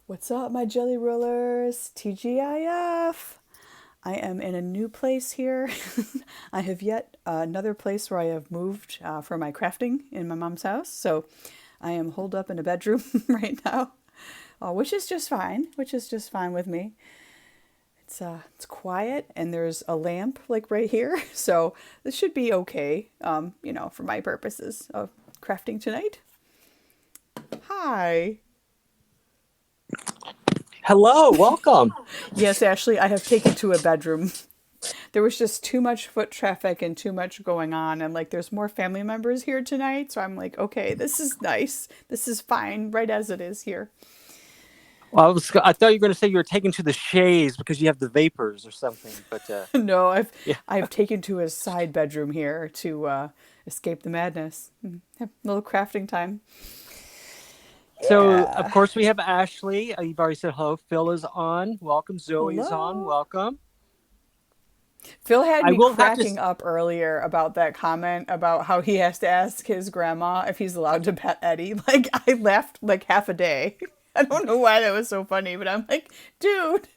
What's up, my jelly rollers? TGIF. I am in a new place here. I have yet another place where I have moved for my crafting in my mom's house. So I am holed up in a bedroom right now, which is just fine. Which is just fine with me. It's quiet and there's a lamp like right here, so this should be okay. For my purposes of crafting tonight. Hi. Hello, welcome. Yes, Ashley, I have taken to a bedroom. There was just too much foot traffic and too much going on. And like, there's more family members here tonight. So I'm like, okay, this is nice. This is fine, right as it is here. Well, I thought you were going to say you were taken to the shades because you have the vapors or something, but No, I've yeah. I've taken to a side bedroom here to escape the madness. Have a little crafting time. So, of Yeah. course, we have Ashley. You've already said hello. Phil is on. Welcome. Zoe is on. Hello. Welcome. Phil had I me will have to. cracking up earlier about that comment about how he has to ask his grandma if he's allowed to pet Eddie. Like, I laughed like half a day. I don't know why that was so funny, but I'm like, dude.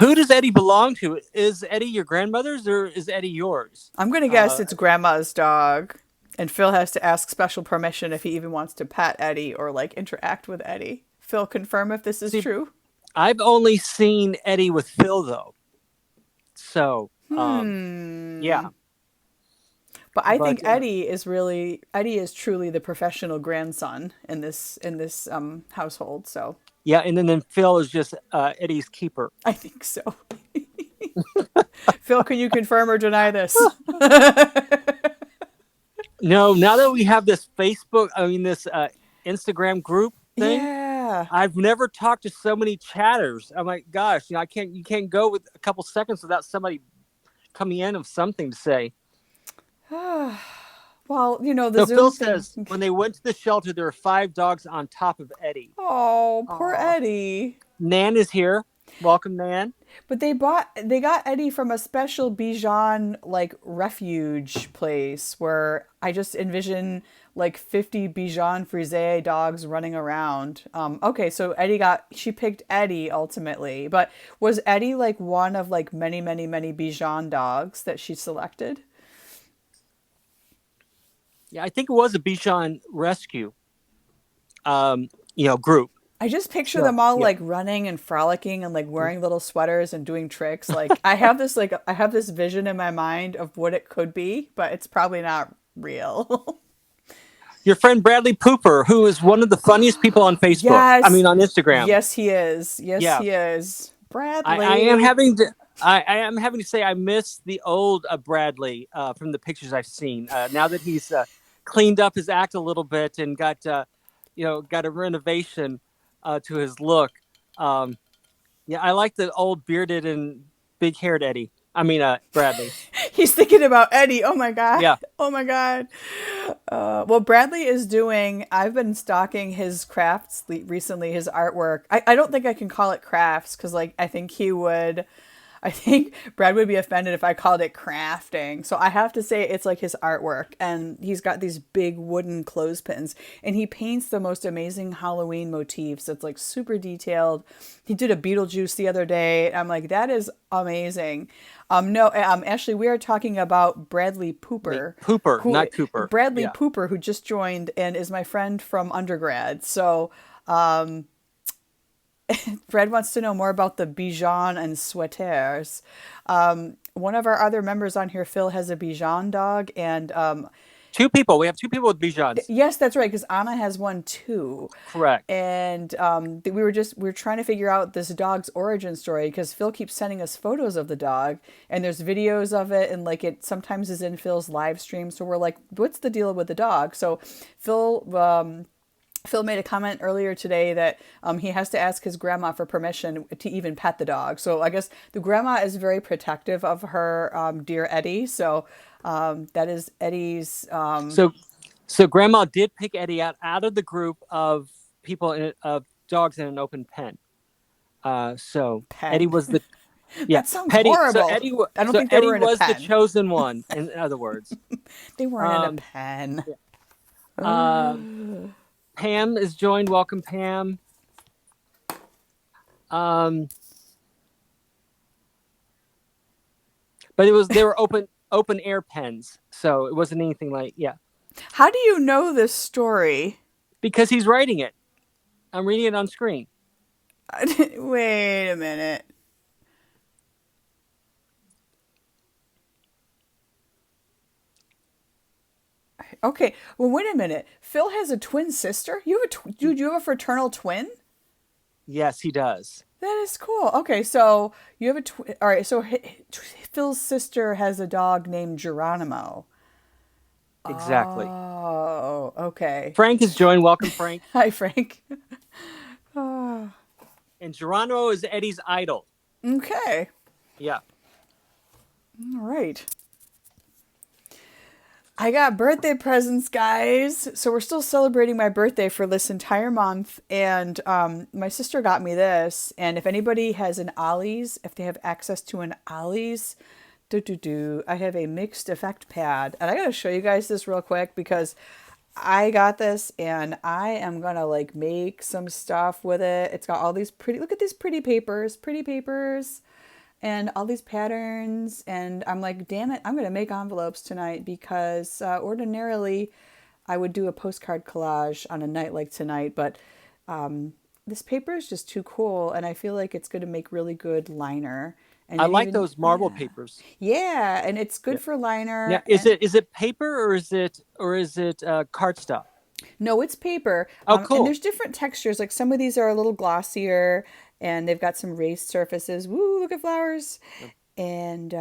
Who does Eddie belong to? Is Eddie your grandmother's or is Eddie yours? I'm gonna guess Uh, it's grandma's dog. And Phil has to ask special permission if he even wants to pet Eddie or like interact with Eddie. Phil, confirm if this is See, true. I've only seen Eddie with Phil though. So, yeah. But I think But Eddie is truly the professional grandson in this household. So yeah, and then Phil is just Eddie's keeper. I think so. Phil, can you confirm or deny this? No, now that we have this this Instagram group thing, Yeah. I've never talked to so many chatters. I'm like, gosh, you can't go with a couple seconds without somebody coming in of something to say. Well, the So Phil Zoom thing. says when they went to the shelter, there were five dogs on top of Eddie. Oh, poor Aw. Eddie. Nan is here. Welcome, Nan. But they got Eddie from a special Bijan like refuge place where I just envision like 50 Bijan Frise dogs running around. Okay, so she picked Eddie ultimately, but was Eddie like one of like many, many, many Bijan dogs that she selected? Yeah, I think it was a Bichon rescue, group. I just picture So them all yeah, like running and frolicking and like wearing little sweaters and doing tricks. I have this vision in my mind of what it could be, but it's probably not real. your friend Bradley Pooper, who is one of the funniest people on Facebook. I Yes. mean, on Instagram. Yes, he is. Yes, Yeah, he is. I am Bradley. having to. I am having to say I miss the old Bradley from the pictures I've seen. Now that he's cleaned up his act a little bit and got a renovation to his look. Um, yeah, I like the old bearded and big haired Eddie. I mean, Bradley. He's thinking about Eddie. Oh my God. Yeah, Oh my God. Well, Bradley is doing, I've been stalking his crafts recently, his artwork. I don't think I can call it crafts because, like, I think Brad would be offended if I called it crafting. So I have to say it's like his artwork. And he's got these big wooden clothespins. And he paints the most amazing Halloween motifs. It's like super detailed. He did a Beetlejuice the other day. I'm like, that is amazing. No, Ashley, we are talking about Bradley wait, Pooper, Pooper, who not Cooper. Bradley Yeah, Pooper, who just joined and is my friend from undergrad. So Fred wants to know more about the Bichon and sweaters. One of our other members on here, Phil, has a Bichon dog, and two people. We have two people with Bijans. yes, that's right, because Anna has one too. Correct. And we were trying to figure out this dog's origin story because Phil keeps sending us photos of the dog, and there's videos of it, and like it sometimes is in Phil's live stream. So we're like, what's the deal with the dog? So Phil made a comment earlier today that he has to ask his grandma for permission to even pet the dog. So I guess the grandma is very protective of her dear Eddie. So that is Eddie's So, so Grandma did pick Eddie out of the group of people of dogs in an open pen. So Eddie pen. was the yeah That sounds Petty. horrible. I don't So think they Eddie were in a was the pen. chosen one. In other words, They weren't in a um, pen. yeah. Pam is joined. Welcome, Pam. Um, but they were open air pens, so it wasn't anything like How do you know this story? because he's writing it. I'm reading it on screen. Wait a minute. Okay, well, wait a minute. Phil has a twin sister. You have dude. You have a fraternal twin. Yes, he does. That is cool. Okay, so you have a twin. All right, so Phil's sister has a dog named Geronimo. Exactly. Oh, okay. Frank has joined. Welcome, Frank. Hi, Frank. Oh, And Geronimo is Eddie's idol. okay. Yeah. All right. I got birthday presents, guys. So we're still celebrating my birthday for this entire month, and my sister got me this. And if anybody has an Ollie's, if they have access to an Ollie's, I have a mixed effect pad, and I gotta show you guys this real quick because I got this, and I am gonna like make some stuff with it. It's got all these pretty. Look at these pretty papers and all these patterns. And I'm like, damn it, I'm going to make envelopes tonight because ordinarily I would do a postcard collage on a night like tonight. But this paper is just too cool. And I feel like it's going to make really good liner. And I then like even, those marble yeah. papers. Yeah. And it's Yeah. good for Yeah. liner. Is And it paper or is it cardstock? no, it's paper. Oh, And cool. there's different textures. Like some of these are a little glossier and they've got some raised surfaces. Woo, look at flowers. And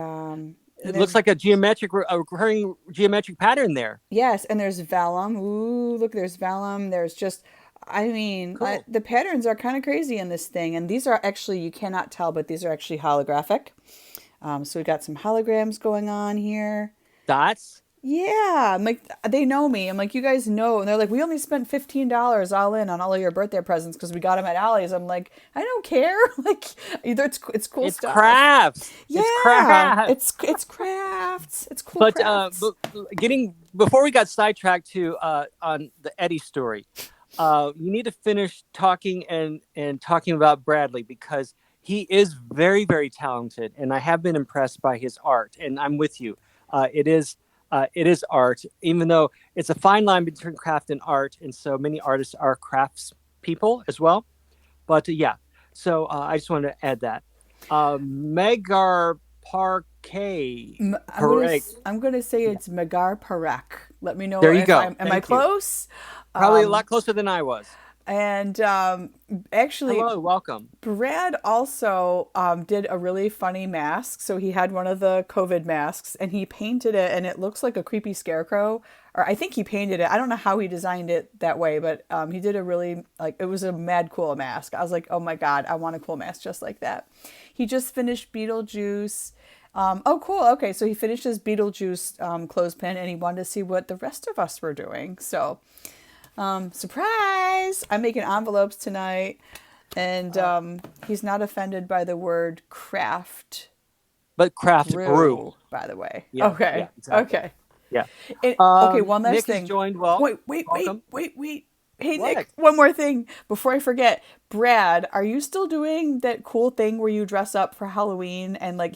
It looks there's like a recurring geometric pattern there. yes, and there's vellum. Ooh, look, there's vellum. There's just, I mean, Cool. the patterns are kind of crazy in this thing. And these are actually, you cannot tell, but these are actually holographic. So we got some holograms going on here. Dots. Yeah, I'm like, they know me. I'm like, you guys know. And they're like, we only spent $15 all in on all of your birthday presents because we got them at Ollie's. I'm like, I don't care. Like, either it's cool It's stuff. crafts. It's Yeah, crafts. it's crafts. It's cool But crafts. getting before we got sidetracked to on the Eddie story, you need to finish talking and talking about Bradley because he is very talented, and I have been impressed by his art. And I'm with you. It is art, even though it's a fine line between craft and art, and so many artists are crafts people as well. But yeah, so I just wanted to add that. Megar Parquet Parade. I'm gonna say Yeah, it's Megar Parak. Let me know there you if go. I'm am I Thank you. close? Probably a lot closer than I was. And actually, Hello, welcome. Brad also did a really funny mask. So he had one of the COVID masks and he painted it and it looks like a creepy scarecrow. Or I think he painted it. I don't know how he designed it that way, but he did a really, like, it was a mad cool mask. I was like, oh my God, I want a cool mask just like that. He just finished Beetlejuice. Oh, cool. Okay, so he finished his Beetlejuice clothespin and he wanted to see what the rest of us were doing. So surprise! I'm making envelopes tonight, and Uh, he's not offended by the word craft but craft brew. brew, by the way. Yeah, Okay, exactly. okay. Yeah. And, okay, one last Nick has thing. joined. Well, welcome. Wait. Hey, What? Nick, one more thing before I forget. Brad, are you still doing that cool thing where you dress up for Halloween? And like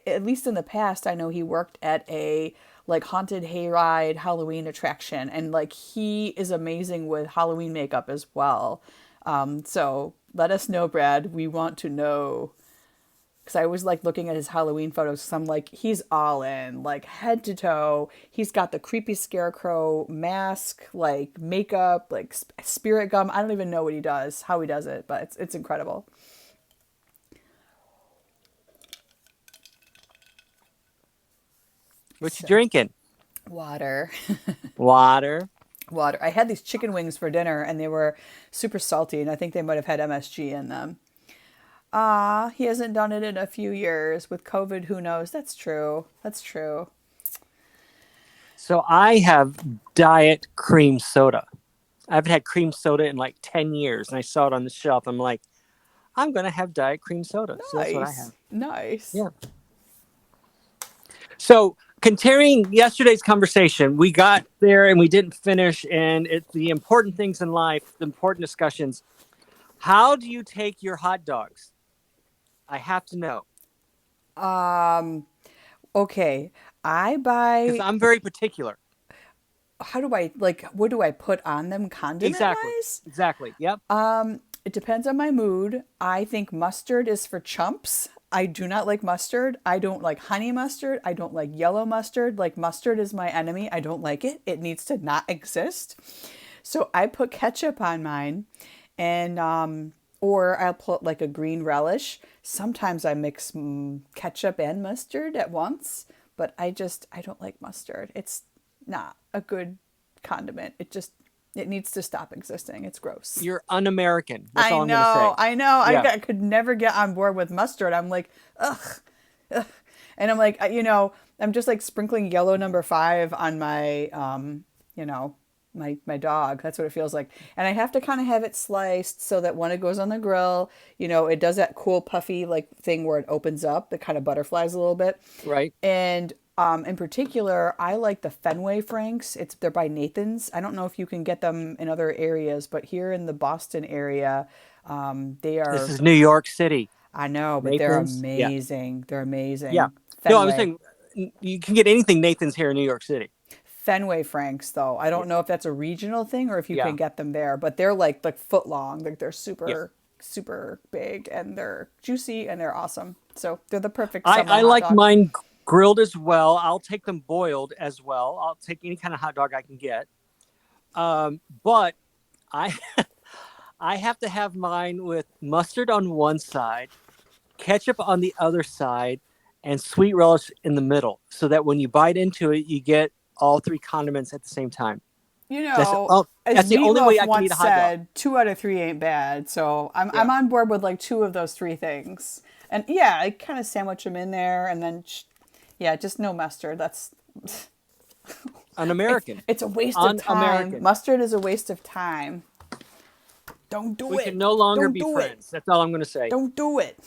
at least in the past, I know he worked at a like haunted hayride Halloween attraction. And like he is amazing with Halloween makeup as well. So let us know, Brad. We want to know because I always like looking at his Halloween photos. Cause I'm like, he's all in, like head to toe. He's got the creepy scarecrow mask, like makeup, like spirit gum. I don't even know what he does, how he does it, but it's incredible. What you So, drinking? water, Water. water. I had these chicken wings for dinner, and they were super salty, and I think they might have had MSG in them. Ah, he hasn't done it in a few years with COVID. Who knows? That's true. That's true. So I have diet cream soda. I haven't had cream soda in like 10 years, and I saw it on the shelf. I'm like, I'm gonna have diet cream soda. So that's what I Nice, have. nice. Yeah. So continuing yesterday's conversation, we got there and we didn't finish, and it's the important things in life, the important discussions. How do you take your hot dogs? I have to know Okay, I because buy. I'm very particular. How do I like? What do I put on them, condiment Exactly. wise? Exactly. Yep. It depends on my mood. I think mustard is for chumps. I do not like mustard. I don't like honey mustard. I don't like yellow mustard. Like mustard is my enemy. I don't like it. It needs to not exist. So I put ketchup on mine, and or I'll put like a green relish. Sometimes I mix ketchup and mustard at once, but I don't like mustard. It's not a good condiment. It needs to stop existing. It's gross. You're un-American. That's all I'm going to say. I know. Yeah. I could never get on board with mustard. I'm like, ugh. And I'm like, I'm just like sprinkling yellow number 5 on my, my dog. That's what it feels like. And I have to kind of have it sliced so that when it goes on the grill, it does that cool puffy like thing where it opens up, it kind of butterflies a little bit. Right. And in particular, I like the Fenway Franks. They're by Nathan's. I don't know if you can get them in other areas, but here in the Boston area, they This are. is New York City. I know, but they're Nathan's. Yeah. amazing. They're Yeah. amazing. No, I was Fenway. saying you can get anything Nathan's here in New York City. Fenway Franks, though. I Yeah. don't know if that's a regional thing or if you can Yeah. get them there, but they're like foot long. Like they're Yeah. super big and they're juicy and they're awesome. So they're the perfect I summer hot like dog. mine grilled as well. I'll take them boiled as well. I'll take any kind of hot dog I can get. But I I have to have mine with mustard on one side, ketchup on the other side, and sweet relish in the middle, so that when you bite into it, you get all three condiments at the same time. You That's know, oh, as that's the only way Meatloaf I can eat once a hot dog. said, 2 out of 3 ain't bad. So I'm Yeah, on board with like 2 of those 3 things. And yeah, I kind of sandwich them in there, and then yeah, just no mustard. That's an American, it's a waste of time. un-American. Mustard is a waste of time. Don't do We can it. no longer Don't be do it. friends. That's all I'm going to say. Don't do it.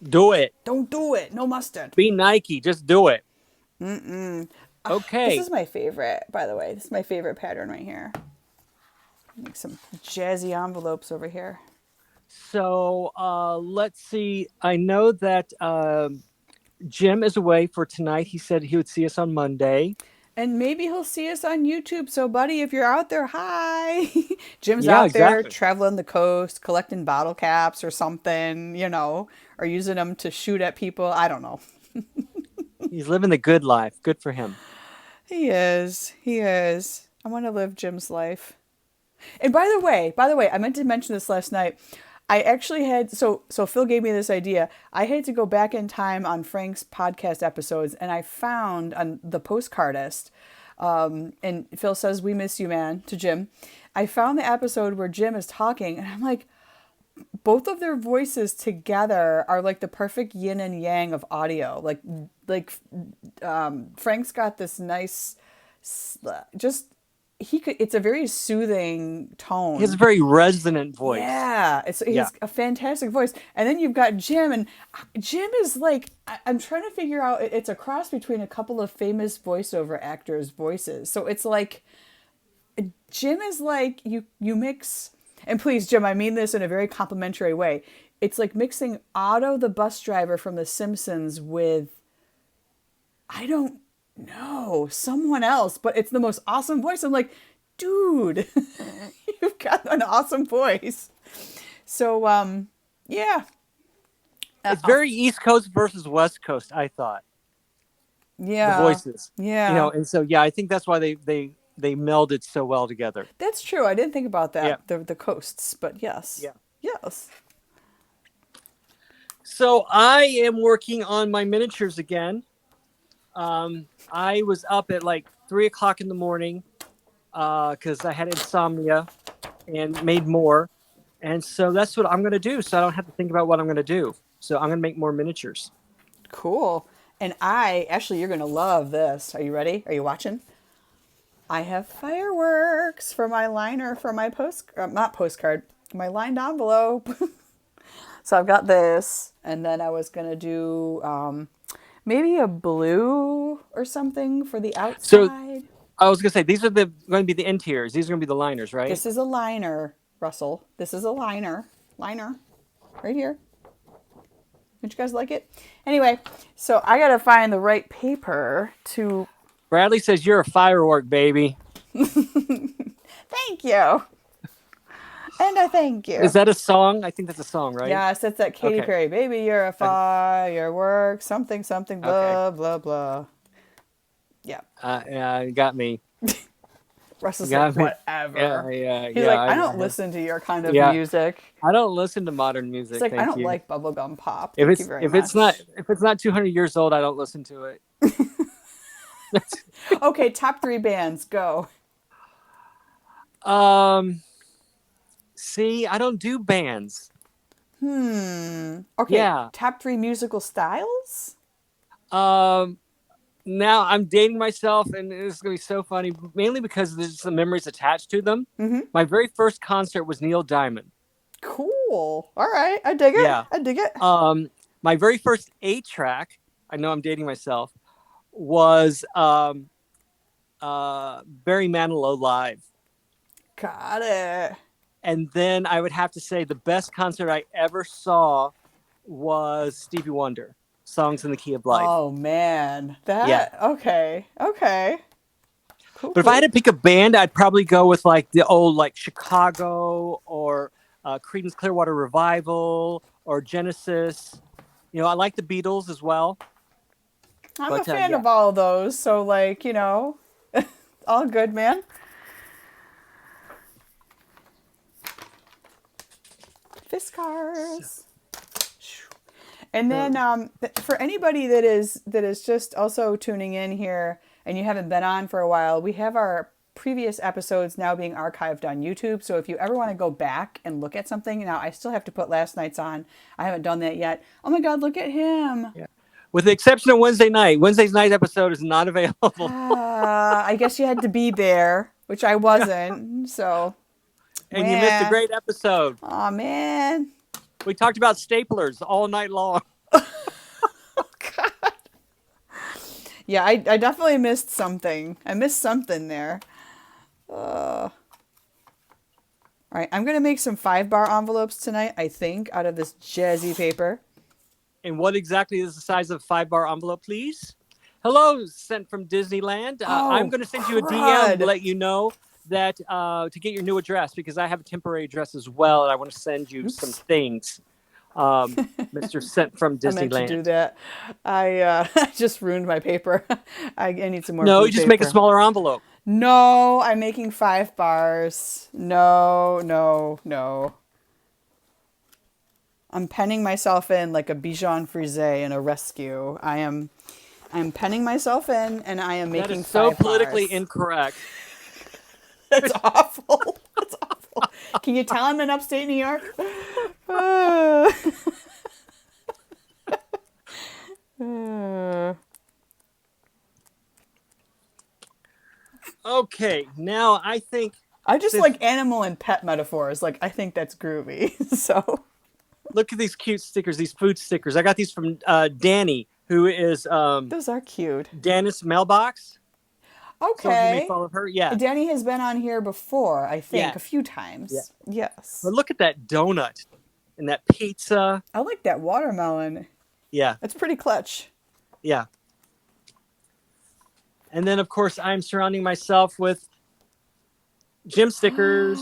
Do it. Don't do it. No mustard. Be Nike. Just do it. This Okay. is my favorite, by the way. This is my favorite pattern right here. Make some jazzy envelopes over here. So let's see. I know that Jim is away for tonight. He said he would see us on Monday. And maybe he'll see us on YouTube. So, buddy, if you're out there, hi. Jim's Yeah, out there exactly. traveling the coast, collecting bottle caps or something, or using them to shoot at people. I don't know. He's living the good life. Good for him. He is. He is. I want to live Jim's life. And by the way, I meant to mention this last night. I actually had so Phil gave me this idea. I had to go back in time on Frank's podcast episodes, and I found on the postcardist, and Phil says, "We miss you, man," to Jim. I found the episode where Jim is talking, and I'm like, both of their voices together are like the perfect yin and yang of audio. Frank's got this nice, just he could. It's a very soothing He has a tone. very resonant voice. Yeah, Yeah. he's a fantastic voice. And then you've got Jim, and Jim is like I'm trying to figure out. It's a cross between a couple of famous voiceover actors' voices. So it's like Jim is like you mix. And please, Jim, I mean this in a very complimentary way. It's like mixing Otto the bus driver from The Simpsons with I don't know someone else, but it's the most awesome voice. I'm like, dude, you've got an awesome voice. So yeah, It's very East Coast versus West Coast, I thought, the yeah, voices. yeah. And so yeah, I think that's why they melded so well together. That's true. I didn't think about Yeah. that. The coasts, but yes, Yeah. yes. So I am working on my miniatures again. I was up at like 3 o'clock in the morning because I had insomnia and made more. And so that's what I'm going to do. So I don't have to think about what I'm going to do. So I'm going to make more miniatures. Cool. And you're gonna love this. Are you ready? Are you watching? I have fireworks for my liner for my not postcard, my lined envelope. So I've got this, and then I was gonna do maybe a blue or something for the So outside. I was going to say, these are going to be the interiors. These are going to be the liners, right? This is a liner, Russell. This is a liner. liner right here. Don't you guys like it? Anyway, so I gotta find the right paper to. Bradley says you're a firework, baby. Thank you. And I thank Is you. that a song? I think that's a song, right? Yes, it's that Katy Okay. Perry. Baby, you're a Okay. firework. Something, something, Okay. blah, blah, blah. Yeah. Yeah, you got me. Russ You is like, got me. whatever. Yeah, yeah, He's yeah. like, I don't listen to your kind of Yeah. music. I don't listen to modern He's music. like, I Thank don't you. like bubblegum pop. If Thank you it's very if it's not much. if it's not 200 years old, I don't listen to it. Okay, top three bands, go. um. See, I don't do bands. Okay, Yeah. top three musical styles? Um. Now I'm dating myself, and this is gonna be so funny. Mainly because there's some memories attached to them. My very first concert was Neil Diamond. Cool. All right, I dig it. Yeah. I dig it. Um. My very first 8-track. I know I'm dating myself. Was Barry Manilow live. Got it. And then I would have to say the best concert I ever saw was Stevie Wonder, Songs in the Key of Life. Oh man, Yeah. that okay, okay, cool, But if I had cool. to pick a band, I'd probably go with like the old like Chicago or Creedence Clearwater Revival or Genesis. I like the Beatles as well. I'm a But fan yeah, of all of those, so like all good, man. Fiskars. And then so for anybody that is just also tuning in here and you haven't been on for a while, we have our previous episodes now being archived on YouTube. So if you ever want to go back and look at something, now I still have to put last night's on. I haven't done that yet. Oh my God, look at him. yeah, with the exception of Wednesday night. Wednesday's night episode is not available. I guess you had to be there, which I Yeah, wasn't. So, and you missed a wah. great episode. Oh man. We talked about staplers all night long. Yeah, I definitely missed something. I missed something there. All right, I'm gonna make some 5-bar envelopes tonight. I think out of this jazzy paper. And what exactly is the size of a 5-bar envelope, please? Hello, sent from Disneyland. I'm Oh, going to send you a DM to crud. let you know that to get your new address because I have a temporary address as well, and I want to send you some Oops. things. Mr. Sent from I meant to do Disneyland. that. I just ruined my paper. I need some more No, blue you just make a paper. smaller envelope. No, I'm making 5 bars. No, no, no. I'm penning myself in like a Bichon Frise in a rescue. I'm penning myself in and I am That is making so five politically bars. incorrect. That's awful. That's awful. Can you tell I'm in upstate New York? Okay, now I think I just since like animal and pet metaphors. Like I think that's groovy. So look at these cute stickers, these food stickers. I got these from Danny, who is those are cute. Dennis Mailbox. Some of you may Okay. follow her. Yeah, Danny has been on here before, I think, yeah, a few yeah. times. But Yes. look at that donut and that pizza. I like that watermelon. Yeah, That's pretty clutch. yeah. And then, of course, I'm surrounding myself with gym stickers.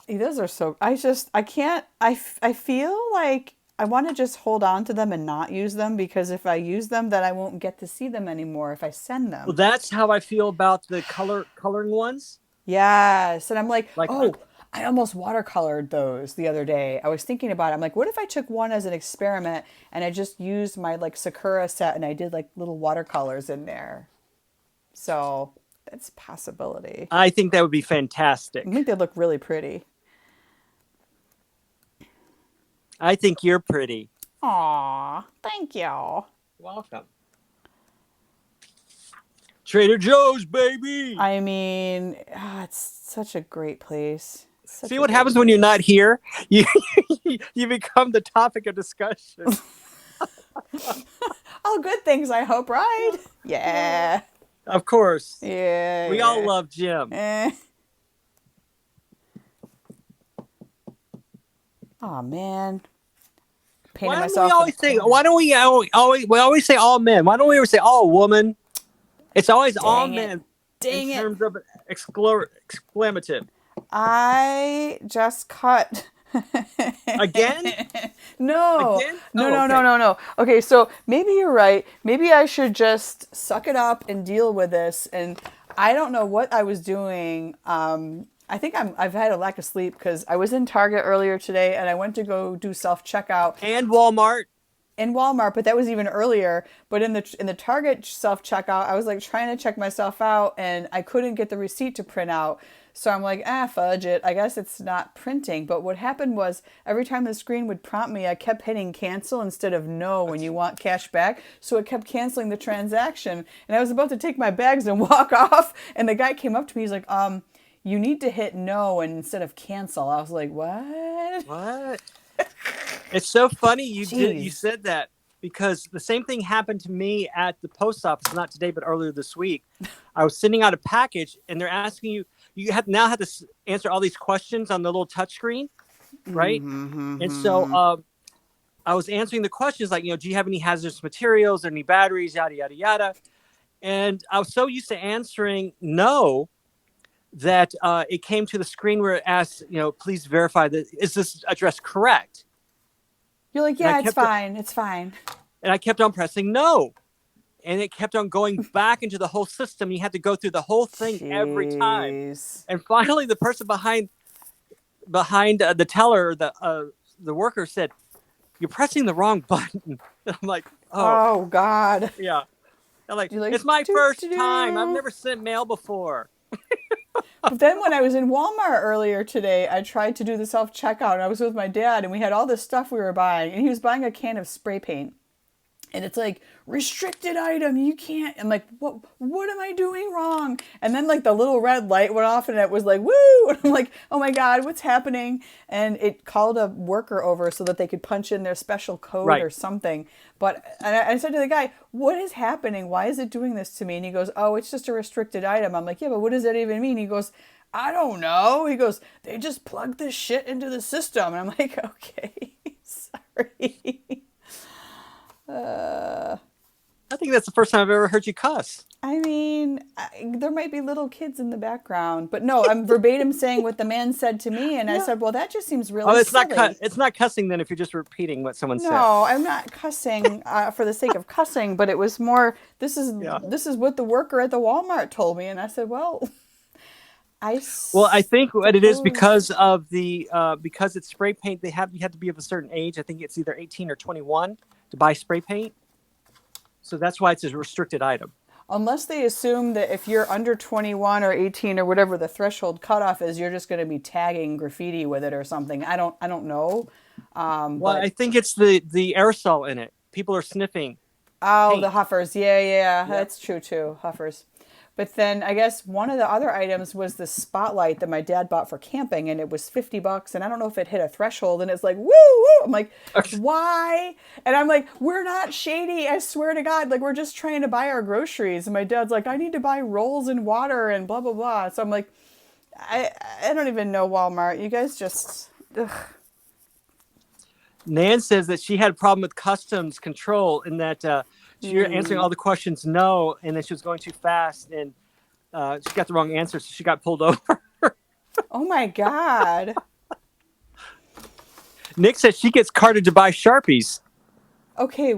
Those are so. I can't. I feel like I want to just hold on to them and not use them because if I use them, then I won't get to see them anymore if I send Well, them. that's how I feel about the coloring ones. Yes. And I'm like, Like, oh, I almost watercolored those the other day. I was thinking about it. I'm like, what if I took one as an experiment and I just used my like Sakura set and I did like little watercolors in there? So that's a possibility. I think that would be I think fantastic. they look really pretty. I think you're pretty. Aw, thank you. Welcome. Trader Joe's, baby. I mean, it's such a great place. Such See a what great happens when you're place. not here? You you become the topic of discussion. All good things, I hope, right? Yeah. Of course. Yeah, We all yeah. love Jim. Eh. Oh man, Why painted don't we myself in a always say? corner. Why don't we always say all men? Why don't we ever say all woman? It's always all Dang it. men in Dang it. terms of exclamative. I just cut. Again? No, Again? no, Oh, no, no, okay. no, no. Okay, so maybe you're right. Maybe I should just suck it up and deal with this. And I don't know what I was doing. I think I've had a lack of sleep because I was in Target earlier today and I went to go do self checkout And Walmart. in Walmart, but that was even earlier. But in the Target self checkout, I was like trying to check myself out, and I couldn't get the receipt to print out. So I'm like, fudge it. I guess it's not printing. But what happened was every time the screen would prompt me, I kept hitting cancel instead of no when you want cash back. So it kept canceling the transaction, and I was about to take my bags and walk off, and the guy came up to me. He's like, you need to hit no and instead of cancel. I was like, what? What? It's so funny you Jeez. said that because the same thing happened to me at the post office, not today, but earlier this week. I was sending out a package and they're asking you have to answer all these questions on the little touch screen, right? And so I was answering the questions like, do you have any hazardous materials or any batteries, yada, yada, yada. And I was so used to answering no that it came to the screen where it asked, please verify that is this address correct? You're like, And I yeah, it's kept fine. It's fine. on pressing no. And it kept on going back into the whole system. You had to go through the whole thing every time. Jeez. And finally, the person behind the teller, the worker said, "You're pressing the wrong button." And I'm like, "Oh, Oh God. yeah." I'm like, You're like, "It's my doo, doo, first time. I've doo. never sent mail before." But then when I was in Walmart earlier today, I tried to do the self checkout, and I was with my dad, and we had all this stuff we were buying, and he was buying a can of spray paint. And it's like restricted item, you can't. I'm like, what am I doing wrong? And then like the little red light went off and it was like woo, and I'm like, oh my god, what's happening? And it called a worker over so that they could punch in their special code Right. or something. But I said to the guy, what is happening? Why is it doing this to me? And he goes, oh, it's just a restricted item. I'm like, yeah, but what does that even mean? He goes, I don't know. He goes, they just plug this shit into the system. And I'm like, okay, sorry. I think that's the first time I've ever heard you cuss. I mean, there might be little kids in the background, but no, I'm verbatim saying what the man said to me, and I Yeah. said, "Well, that just seems Oh, really silly." it's not cussing then if you're just repeating what someone said. No, I'm not cussing for the sake of cussing, but it was more. Yeah. This is what the worker at the Walmart told me, and I said, "Well, I Well, I think what it is suppose." because of the because it's spray paint, you have to be of a certain age. I think it's either 18 or 21 to buy spray paint. So that's why it's a restricted item. Unless they assume that if you're under 21 or 18 or whatever the threshold cutoff is, you're just going to be tagging graffiti with it or something. I don't know. Well, But I think it's the aerosol in it. People are sniffing oh, the paint. Huffers. Yeah, yeah, Yep. that's true too. Huffers. But then I guess one of the other items was the spotlight that my dad bought for camping, and it was $50. And I don't know if it hit a threshold, and it's like, woo, woo. I'm like, why? And I'm like, we're not shady. I swear to God. Like, we're just trying to buy our groceries. And my dad's like, I need to buy rolls and water and blah, blah, blah. So I'm like, I don't even know Walmart. You guys just, ugh. Nan says that she had a problem with customs control in that she was answering all the questions no, and then she was going too fast, and she got the wrong answer, so she got pulled over. Oh my God. Nick says she gets carded to buy Sharpies. Okay,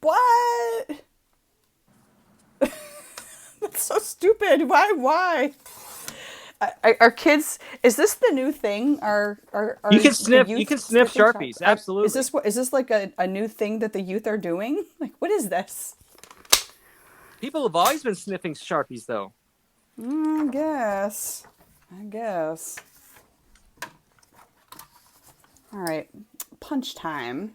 what? That's so stupid. Why? Are kids? Is this the new thing? Are the You youth can sniff sniffing sharp? Sharpies, absolutely. Is this like a new thing that the youth are doing? Like, what is this? People have always been sniffing Sharpies, though. I guess. I guess. All right, punch time.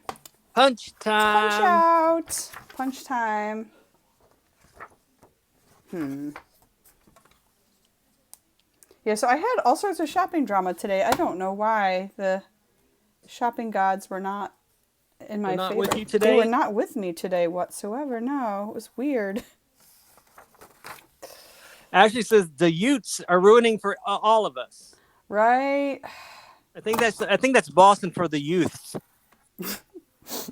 Punch Punch time. out. Punch time. Yeah, so I had all sorts of shopping drama today. I don't know why the shopping gods were not in They're my not favor. with you They were today. not with me today whatsoever. No, it was weird. Ashley says the Utes are ruining for all of us. Right? I think that's Boston for the youth.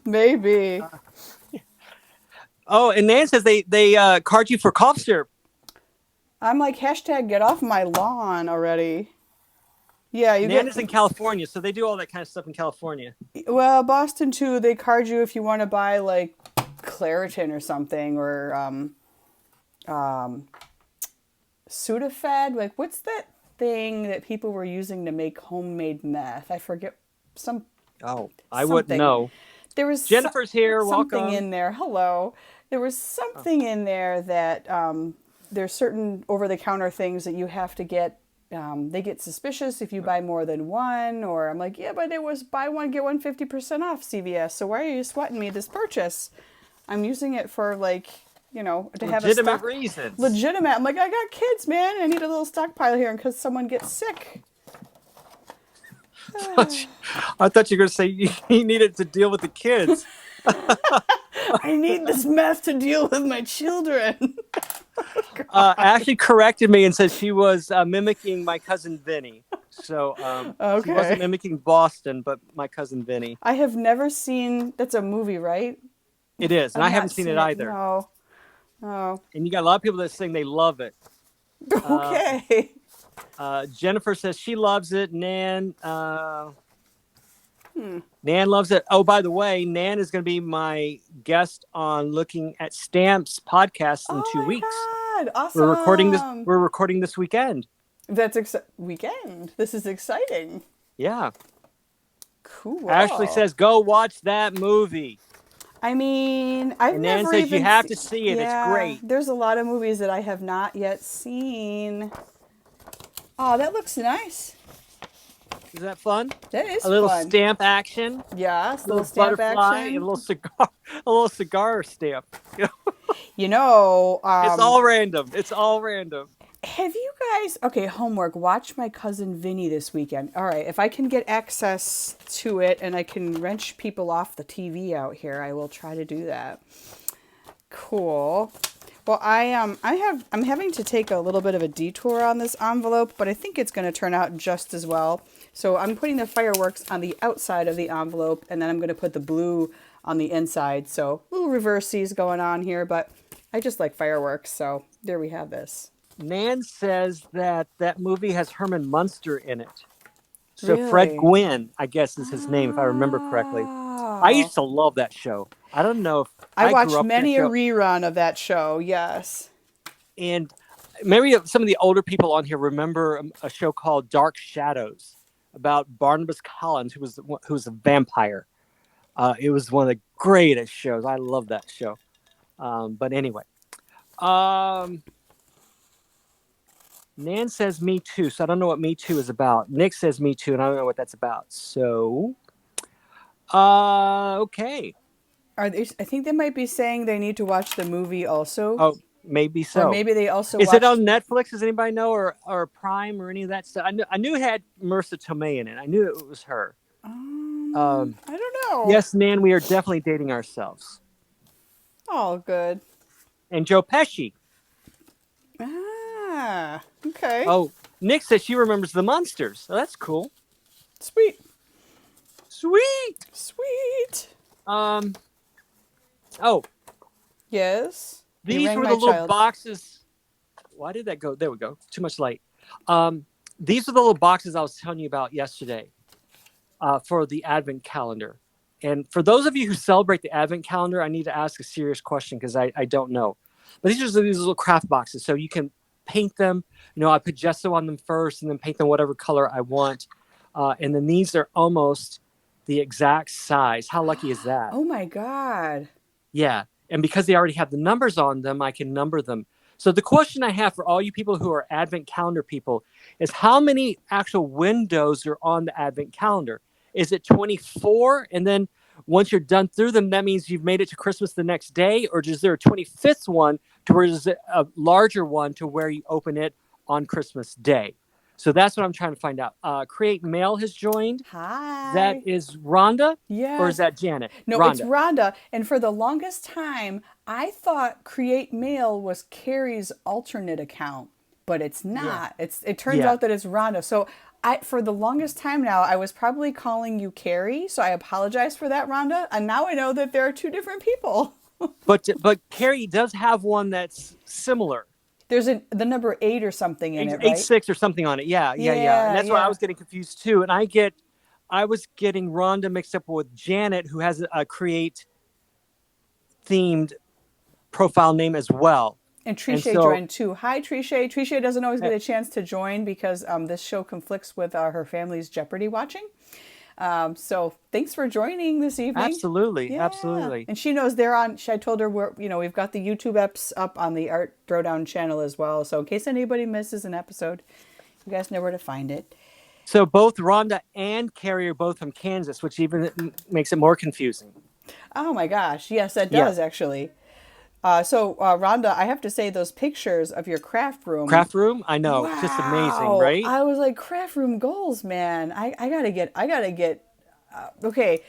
Maybe. Oh, and Nan says they card you for cough syrup. I'm like, hashtag get off my lawn already. Yeah, you Nan get, is in California, so they do all that kind of stuff in California. well, Boston too, they card you if you want to buy like Claritin or something, or Sudafed. Like, what's that thing that people were using to make homemade meth? I forget some Oh, I wouldn't something. know. There was Jennifer's here. something Welcome. in there. Hello. There was Oh, something in there that there's certain over the counter things that you have to get. They get suspicious if you buy more than one, or I'm like, yeah, but it was buy one, get one 50% off CVS. So why are you sweating me this purchase? I'm using it for like, to have a legitimate stock. reasons. Legitimate. I'm like, I got kids, man. I need a little stockpile here in case someone gets sick. I thought you were going to say you needed to deal with the kids. I need this meth to deal with my children. Ashley corrected me and said she was mimicking my cousin Vinny. So she wasn't Okay. mimicking Boston, but my cousin Vinny. I have never seen. That's a movie, right? It is, and I've I haven't not seen it seen it. either. No. Oh. And you got a lot of people that sing they love it. Uh, Okay. Jennifer says she loves it. Nan loves it. Oh, by the way, Nan is going to be my guest on Looking at Stamps podcast in Oh 2 weeks. my God! We're recording this. Awesome. We're recording this weekend. That's weekend. This is exciting. Yeah. Ashley Cool. says, "Go watch that movie." I mean, I've And Nan never says, "You even. have to see it. It's Yeah, great." there's a lot of movies that I have not yet seen. Oh, that looks nice. Is that fun? That is A little fun. stamp action, Yes, a little little stamp butterfly, and action. a little cigar stamp. You know, You know, it's all random. It's all random. have you guys, okay, homework, watch My Cousin Vinny this weekend. All right, if I can get access to it and I can wrench people off the TV out here, I will try to do that. Cool. Well, I'm having to take a little bit of a detour on this envelope, but I think it's going to turn out just as well. So I'm putting the fireworks on the outside of the envelope, and then I'm going to put the blue on the inside. So little reversies going on here, but I just like fireworks, so there we have this. Nan says that movie has Herman Munster in it. So Fred Really? Gwynn, I guess, is his name, if I remember correctly. I Oh. used to love that show. I don't know if I I grew watched up with that many a show. rerun of that show, yes. And maybe some of the older people on here remember a show called Dark Shadows about Barnabas Collins, who was a vampire. It was one of the greatest shows. I love that show. But anyway, um, Nan says Me Too, so I don't know what Me Too is about. Nick says Me Too, and I don't know what that's about. So, okay. I think they might be saying they need to watch the movie also. Oh, maybe Or so. maybe they also Is it on watched. Netflix? Does anybody know, or Prime, or any of that stuff? I knew it had Marissa Tomei in it. I knew it was her. I don't know. Yes, Nan, we are definitely dating ourselves. Oh, good. And Joe Pesci. Ah, okay. Oh, Nick says she remembers the Munsters. Oh, that's cool. Sweet. Sweet. Sweet. Um. Oh, Yes. You these rang were the my little child. boxes. Why did that go? There we go. Too much light. These are the little boxes I was telling you about yesterday for the Advent calendar. And for those of you who celebrate the Advent calendar, I need to ask a serious question because I don't know. But these are these little craft boxes. So you can paint them. I put gesso on them first and then paint them whatever color I want. And then these are almost the exact size. How lucky is that? Oh my God. Yeah. And because they already have the numbers on them, I can number them. So the question I have for all you people who are Advent calendar people is how many actual windows are on the Advent calendar? Is it 24? And then once you're done through them, that means you've made it to Christmas the next day? Or is there a 25th one to where there's a larger one to where you open it on Christmas Day? So that's what I'm trying to find out. Create Mail has joined. That Hi. is Rhonda, or is Yes. that Janet? No, it's Rhonda. Rhonda. And for the longest time, I thought Create Mail was Carrie's alternate account, but it's Yeah. not. It turns Yeah. out that it's Rhonda. So For the longest time now, I was probably calling you Carrie, so I apologize for that, Rhonda. And now I know that there are two different people. But Carrie does have one that's similar. There's the number 8 or something in it, Eight right? six or something on it. Yeah, yeah, yeah. And Yeah, that's why I yeah. was getting confused too. And I was getting Rhonda mixed up with Janet, who has a create themed profile name as well. And And Trisha so, joined too. Hi, Trisha. Trisha doesn't always uh, get a chance to join because this show conflicts with her family's Jeopardy watching. So thanks for joining this evening. absolutely, Yeah, absolutely. and she knows they're on. I told her we've got the YouTube eps up on the Art Throwdown channel as well. So in case anybody misses an episode, you guys know where to find it. So both Rhonda and Carrie are both from Kansas, which even makes it more confusing. Oh my gosh, yes, that Yeah. does actually. Rhonda, I have to say those pictures of your craft room. Craft room, I know, just amazing, Wow, right? I was like craft room goals, man. I gotta get. Okay,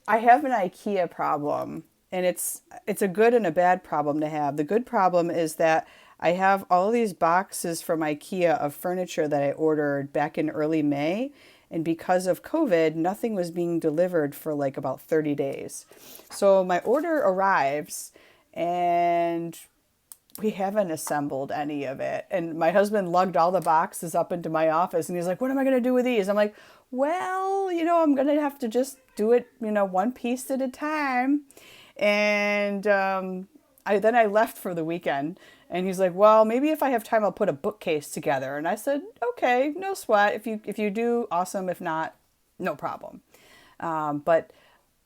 I have an IKEA problem, and it's a good and a bad problem to have. The good problem is that I have all these boxes from IKEA of furniture that I ordered back in early May, and because of COVID, nothing was being delivered for like about 30 days. So my order arrives, and we haven't assembled any of it. And my husband lugged all the boxes up into my office, and he's like, "What am I going to do with these?" I'm like, "Well, I'm going to have to just do it, one piece at a time." And I left for the weekend, and he's like, "Well, maybe if I have time, I'll put a bookcase together." And I said, "Okay, no sweat. If you do, awesome. If not, no problem." But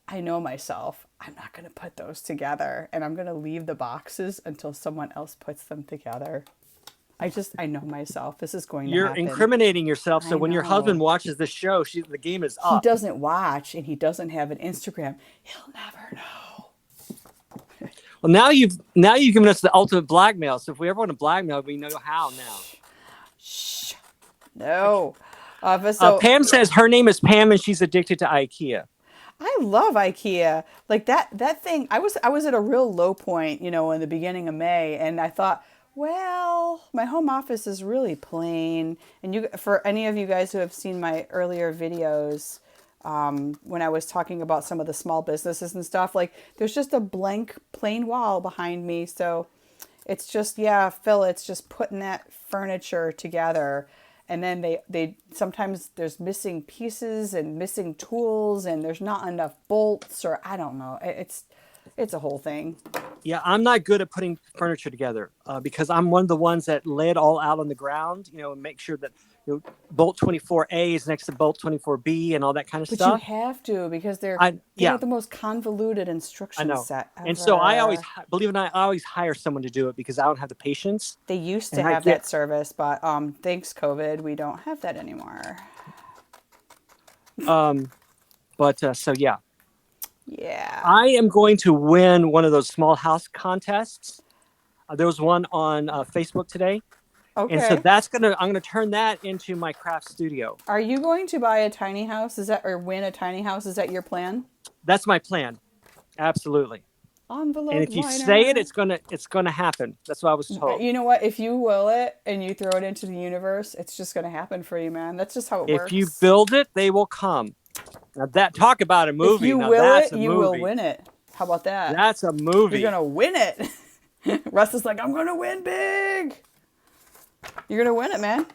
I know myself. I'm not going to put those together, and I'm going to leave the boxes until someone else puts them together. I know myself. This is going to You're happen. incriminating yourself. So I when your know. husband watches the show, the game is He up. doesn't watch, and he doesn't have an Instagram. He'll never know. Well, now you've given us the ultimate blackmail. So if we ever want to blackmail, we know how now. Shh. No. But so Pam says her name is Pam and she's addicted to IKEA. I love IKEA. Like that thing. I was at a real low point, in the beginning of May, and I thought, well, my home office is really plain. And for any of you guys who have seen my earlier videos, when I was talking about some of the small businesses and stuff, like there's just a blank plain wall behind me. So it's just, yeah, Phil, it's just putting that furniture together. And then they sometimes there's missing pieces and missing tools, and there's not enough bolts, or I don't know. It's a whole thing. Yeah, I'm not good at putting furniture together because I'm one of the ones that lay it all out on the ground, and make sure that bolt 24A is next to bolt 24B and all that kind of But you stuff. have to, because they Yeah, have the most convoluted I instruction know. set And so ever. believe it or not, I always hire someone to do it because I don't have the patience. They used to And I have get, that service, but thanks COVID, we don't have that anymore. so yeah, Yeah. I am going to win one of those small house contests. There was one on Facebook today. And so Okay. I'm gonna turn that into my craft studio. Are you going to buy a tiny house? Or win a tiny house? Is that your plan? That's my plan. Absolutely. And Envelope if you say it, liner. it's gonna happen. That's what I was told. You know what? If you will it and you throw it into the universe, it's just going to happen for you, man. That's just how it If you works. build it, they will come. Now that talk about a If movie. you Now will that's it, a you will movie. win it. How about that? That's a You're going movie. to win it. Russ is like, I'm going to win big. You're going to win it, man.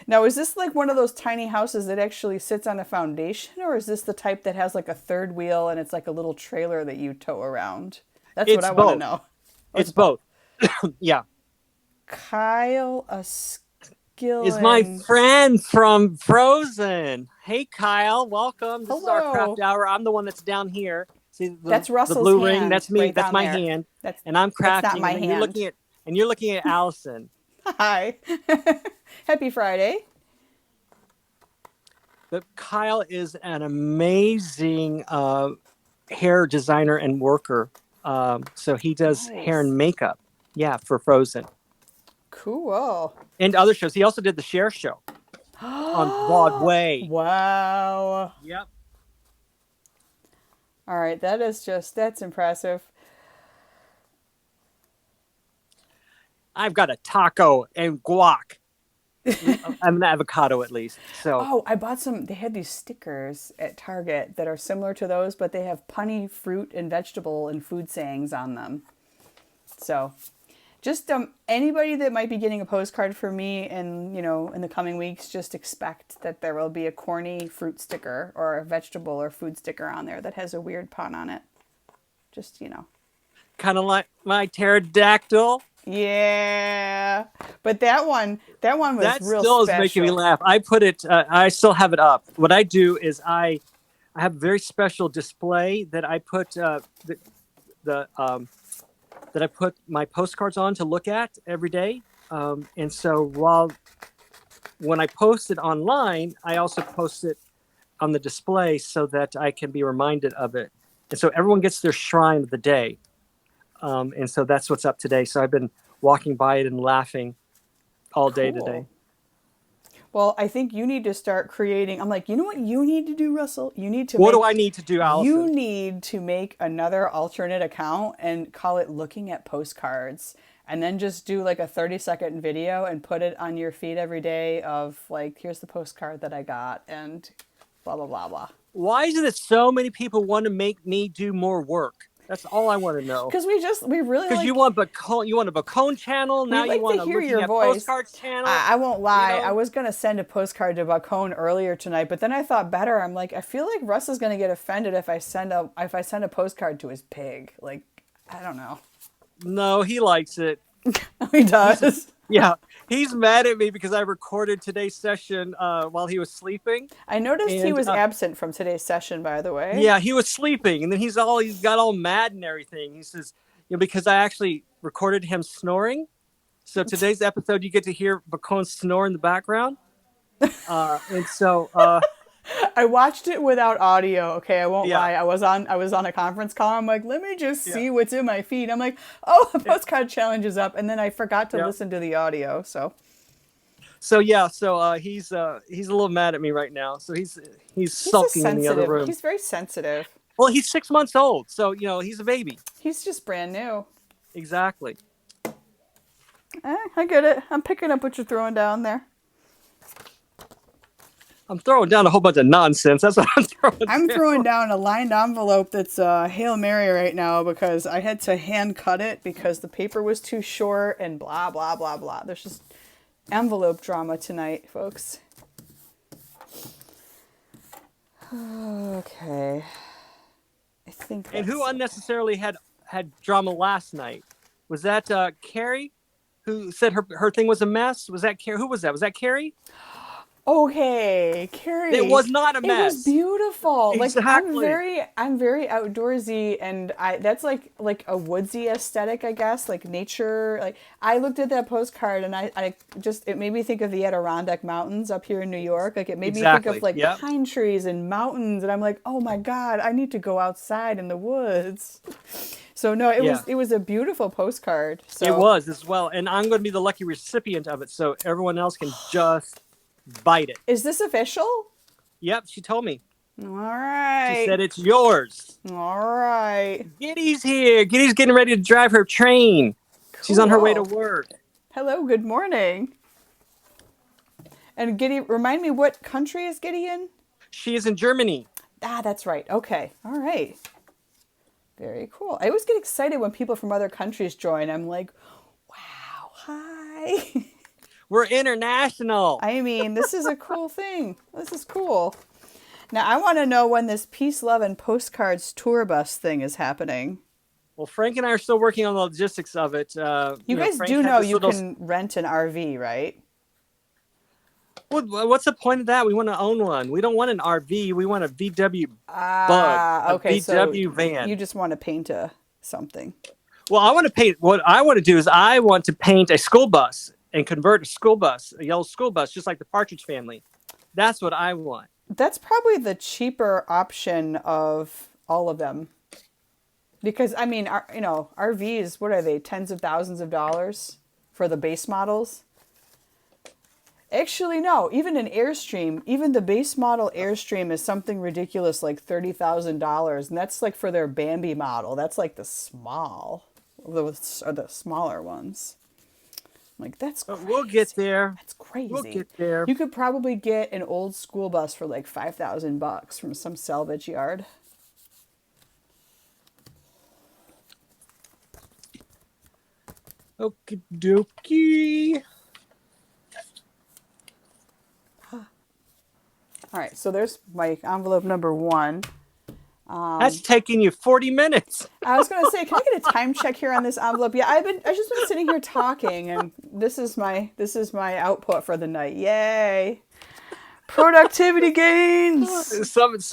Now, is this like one of those tiny houses that actually sits on a foundation, or is this the type that has like a third wheel and it's like a little trailer that you tow around? That's what It's I want to both. know. Oh, it's It's both. both. Yeah. Kyle Is my Askillen. friend from Frozen. Hey Kyle, welcome. This is our craft Hello. hour. I'm the one that's down here. See That's the Russell's blue ring? hand That's me. right That's down my there. hand. That's And I'm that's not crafting. my And then hand. you're looking at Allison. Hi. Happy Friday. But Kyle is an amazing hair designer and worker. So he does hair Nice. and makeup. Yeah, for Frozen Cool. and other shows. He also did the Cher show on Broadway. Wow. Yep. All right, that's impressive. I've got a taco and guac. I'm an avocado at least. So Oh, I bought some. They had these stickers at Target that are similar to those, but they have punny fruit and vegetable and food sayings on them. So, just anybody that might be getting a postcard for me, and in the coming weeks, just expect that there will be a corny fruit sticker or a vegetable or food sticker on there that has a weird pun on it. Just. kind of like my pterodactyl. Yeah, but that one was That real still is making me special. laugh. I put it. I still have it up. What I do is I have a very special display that I put the that I put my postcards on to look at every day. And so when I post it online, I also post it on the display so that I can be reminded of it. And so everyone gets their shrine of the day. And so that's what's up today. So I've been walking by it and laughing all day today. Cool. Well, I think you need to start creating. I'm like, you know what you need to do, Russell? What do I need to do, You Allison? need to make another alternate account and call it Looking at Postcards. And then just do like a 30-second video and put it on your feed every day of like, here's the postcard that I got and blah, blah, blah, blah. Why is it that so many people want to make me do more work? That's all I want to know. Because we really Because you want a Bacone channel, we now you like to want a hear looking your at voice. postcards channel. I won't You lie. I know, was going to send a postcard to Bacone earlier tonight, but then I thought better. I'm like, I feel like Russ is going to get offended if I send a postcard to his pig. Like, I don't know. no, he likes it. He He's does. yeah, he's mad at me because I recorded today's session while he was sleeping, I noticed he and was absent from today's session, by the way. yeah, he was sleeping, and then he got all mad and everything. He says, because I actually recorded him snoring. So today's episode, you get to hear Bacone snore in the background, and so I watched it without audio. Okay, I won't yeah, lie. I was on a conference call. I'm like, let me just yeah, see what's in my feed. I'm like, oh, the postcard challenge is up, and then I forgot to yeah. listen to the audio. So So yeah, so he's a little mad at me right now. So he's he's a sulking in the other sensitive. room. He's very sensitive. Well, he's 6 months old, so he's a baby. He's just brand new. Exactly. I get it. I'm picking up what you're throwing down there. I'm throwing down a whole bunch of nonsense. That's what I'm throwing I'm throwing down. down a lined envelope that's Hail Mary right now because I had to hand cut it because the paper was too short and blah, blah, blah, blah. There's just envelope drama tonight, folks. Okay. I think And who that's unnecessarily had drama last night? Was that Carrie, who said her thing was a mess? Was that Carrie? Who was that? Was that Carrie? okay, Carrie. It was not a It was mess. beautiful. Like Exactly. I'm very outdoorsy, and that's like a woodsy aesthetic, I guess, like nature. Like I looked at that postcard, and I just it made me think of the Adirondack Mountains up here in New York. Like it made me think of Exactly. like Yep. pine trees and mountains, and I'm like, oh my god, I need to go outside in the woods. So no, it Yeah. was it was a beautiful postcard. It So was as well, and I'm going to be the lucky recipient of it, so everyone else can just bite it. is this official? Yep, she told me. All She right, said it's yours. all right, Giddy's here. Giddy's getting ready to drive her train. She's on her way to cool. work. Hello, good morning. And Giddy, remind me what country is Giddy in? She is in Germany. Ah, that's right. Okay. All right. Very cool. I always get excited when people from other countries join. I'm like, wow, hi. We're international. I mean, this is a cool thing. This is cool. Now, I want to know when this Peace, Love, and Postcards tour bus thing is happening. Well, Frank and I are still working on the logistics of it. You guys Frank do had know this you little. can rent an RV, right? What's the point of that? We want to own one. We don't want an RV. We want a VW Bug, Ah, a okay. So VW you van. just want to paint something. Well, I want to paint. What I want to do is I want to paint a school bus and convert a school bus, a yellow school bus, just like the Partridge Family. That's what I want. That's probably the cheaper option of all of them. Because I mean, RVs, what are they? Tens of thousands of dollars for the base models? Actually, no. Even an Airstream, even the base model Airstream is something ridiculous like $30,000, and that's like for their Bambi model. That's like the smaller ones. Like, that's But we'll get crazy. there. That's We'll crazy. get there. You could probably get an old school bus for like $5,000 from some salvage yard. Okie dokie. All right, so there's my envelope number one. That's taking you 40 minutes. I was gonna say, can I get a time check here on this envelope? Yeah, I just been sitting here talking, and this is my output for the night. Yay! Productivity gains. Sometimes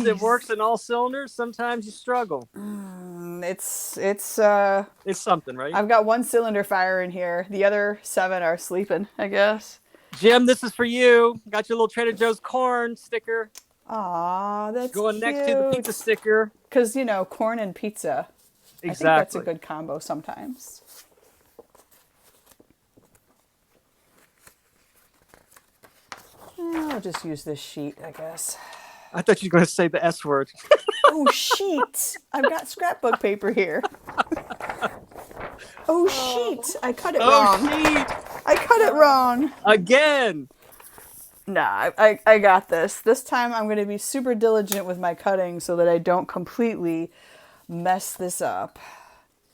it Jeez, works in all cylinders. Sometimes you struggle. it's. It's something, right? I've got one cylinder fire in here. The other seven are sleeping, I guess. Jim, this is for you. Got your little Trader Joe's corn sticker Aw, that's going next to the pizza cute. sticker. Because, corn and pizza. I think that's a Exactly. good combo sometimes. I'll just use this sheet, I guess. I thought you were going to say the S word. Oh, sheet! I've got scrapbook paper here. Oh, sheet! I cut it wrong. Sheet. I cut it wrong. Again. Nah, I got this. This time I'm going to be super diligent with my cutting so that I don't completely mess this up.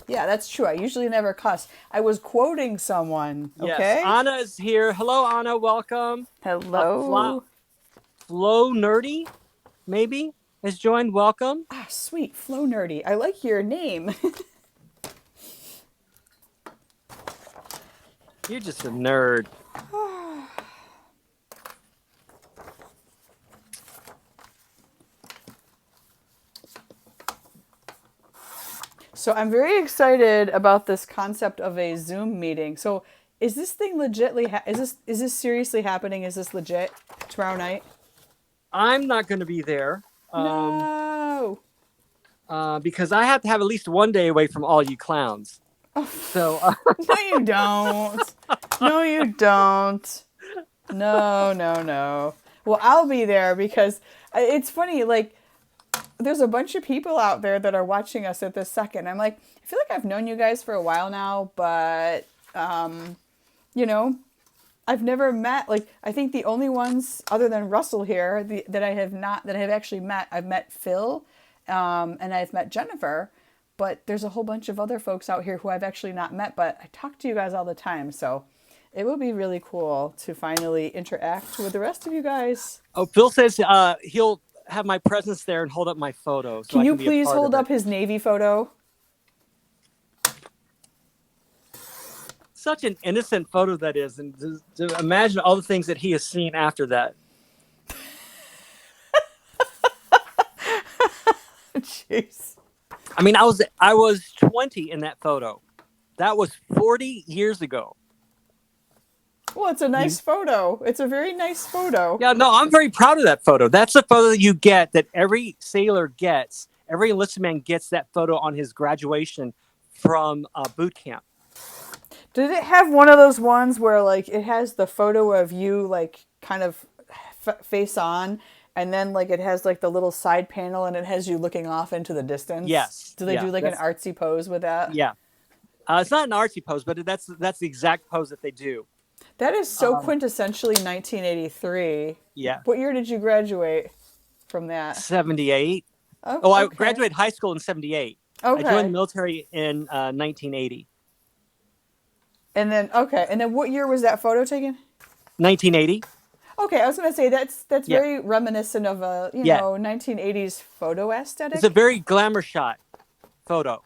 Yeah, that's true. I usually never cuss. I was quoting someone, okay? Yes. Anna is here. Hello, Anna. Welcome. Hello. Flo Nerdy, maybe, has joined. Welcome. Ah, sweet. Flow Nerdy. I like your name. You're just a nerd. So I'm very excited about this concept of a Zoom meeting. So is this thing legitly is this seriously happening? Is this legit tomorrow night? I'm not going to be there No. because I have to have at least one day away from all you clowns. So No, you don't. No, you don't. No, no, no. Well, I'll be there because it's funny, like, there's a bunch of people out there that are watching us at this second. I'm like, I feel like I've known you guys for a while now, but, you know, I've never met, like, I think the only ones other than Russell here that I have actually met, I've met Phil, and I've met Jennifer, but there's a whole bunch of other folks out here who I've actually not met, but I talk to you guys all the time. So it will be really cool to finally interact with the rest of you guys. oh, Phil says he'll have my presence there and hold up my photo. So Can I you can be a please part hold of up it. his Navy photo? Such an innocent photo that is, and to imagine all the things that he has seen after that. Jeez. I mean, I was 20 in that photo. That was 40 years ago. Well, it's a nice photo. It's a very nice photo. Yeah, no, I'm very proud of that photo. That's the photo that you get, that every sailor gets. Every enlisted man gets that photo on his graduation from boot camp. Did it have one of those ones where, like, it has the photo of you, like, kind of face on, and then, like, it has, like, the little side panel, and it has you looking off into the distance? Yes. Do they do, like, an artsy pose with that? Yeah. It's not an artsy pose, but that's the exact pose that they do. That is so quintessentially 1983. Yeah. What year did you graduate from that? 78. Oh, I okay. graduated high school in 78. Okay. I joined the military in 1980. And then what year was that photo taken? 1980. Okay, I was gonna say that's Yeah. very reminiscent of a 1980s photo aesthetic. It's a very glamour shot photo.